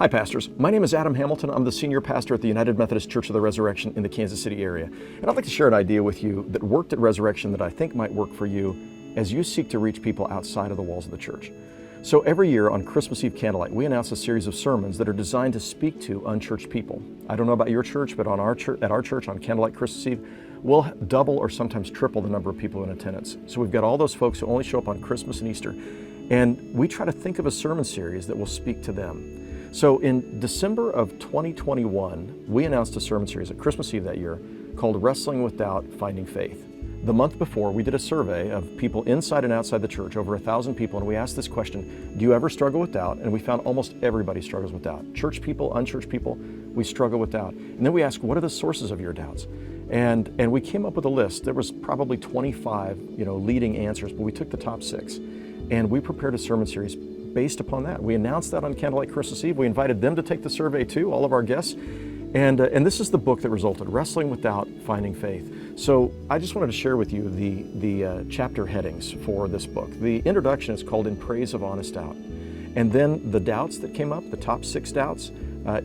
Hi, pastors. My name is Adam Hamilton. I'm the senior pastor at the United Methodist Church of the Resurrection in the Kansas City area. And I'd like to share an idea with you that worked at Resurrection that I think might work for you as you seek to reach people outside of the walls of the church. So every year on Christmas Eve Candlelight, we announce a series of sermons that are designed to speak to unchurched people. I don't know about your church, but at our church on Candlelight Christmas Eve, we'll double or sometimes triple the number of people in attendance. So we've got all those folks who only show up on Christmas and Easter, and we try to think of a sermon series that will speak to them. So in December of 2021, we announced a sermon series at Christmas Eve that year called Wrestling with Doubt, Finding Faith. The month before, we did a survey of people inside and outside the church, over 1,000 people, and we asked this question: do you ever struggle with doubt? And we found almost everybody struggles with doubt. Church people, unchurched people, we struggle with doubt. And then we asked, what are the sources of your doubts? And we came up with a list. There was probably 25 leading answers, but we took the top 6. And we prepared a sermon series based upon that. We announced that on Candlelight Christmas Eve. We invited them to take the survey too, all of our guests. And this is the book that resulted, Wrestling with Doubt, Finding Faith. So I just wanted to share with you the chapter headings for this book. The introduction is called In Praise of Honest Doubt. And then the doubts that came up, the top 6 doubts,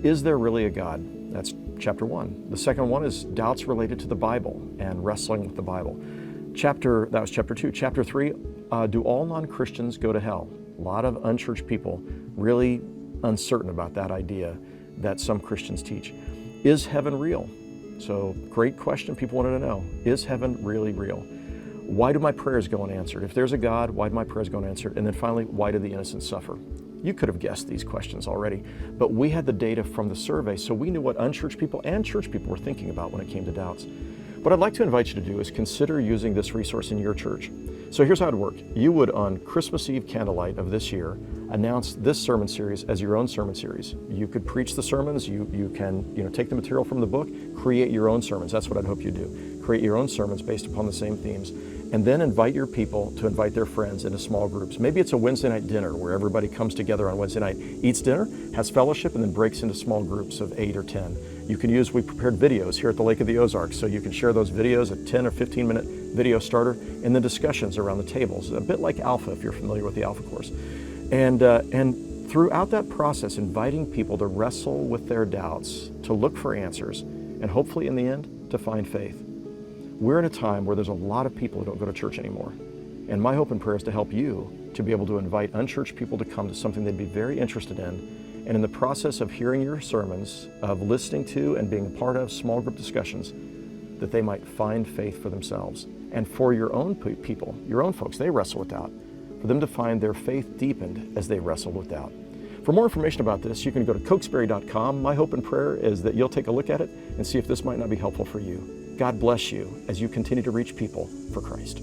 is there really a God? That's chapter 1. The second one is doubts related to the Bible and wrestling with the Bible. That was chapter 2. Chapter 3, do all non-Christians go to hell? A lot of unchurched people really uncertain about that idea that some Christians teach. Is heaven real? So great question people wanted to know. Is heaven really real? Why do my prayers go unanswered? If there's a God, why do my prayers go unanswered? And then finally, why do the innocent suffer? You could have guessed these questions already, but we had the data from the survey, so we knew what unchurched people and church people were thinking about when it came to doubts. What I'd like to invite you to do is consider using this resource in your church. So here's how it would work. You would, on Christmas Eve Candlelight of this year, announce this sermon series as your own sermon series. You could preach the sermons, you can take the material from the book, create your own sermons. That's what I'd hope you do. Create your own sermons based upon the same themes, and then invite your people to invite their friends into small groups. Maybe it's a Wednesday night dinner where everybody comes together on Wednesday night, eats dinner, has fellowship, and then breaks into small groups of 8 or 10. You can use, we prepared videos here at the Lake of the Ozarks, so you can share those videos, a 10 or 15 minute video starter, and then discussions around the tables, a bit like Alpha if you're familiar with the Alpha course. And throughout that process, inviting people to wrestle with their doubts, to look for answers, and hopefully in the end, to find faith. We're in a time where there's a lot of people who don't go to church anymore. And my hope and prayer is to help you to be able to invite unchurched people to come to something they'd be very interested in. And in the process of hearing your sermons, of listening to and being a part of small group discussions, that they might find faith for themselves. And for your own people, your own folks, they wrestle with doubt, for them to find their faith deepened as they wrestle with doubt. For more information about this, you can go to cokesbury.com. My hope and prayer is that you'll take a look at it and see if this might not be helpful for you. God bless you as you continue to reach people for Christ.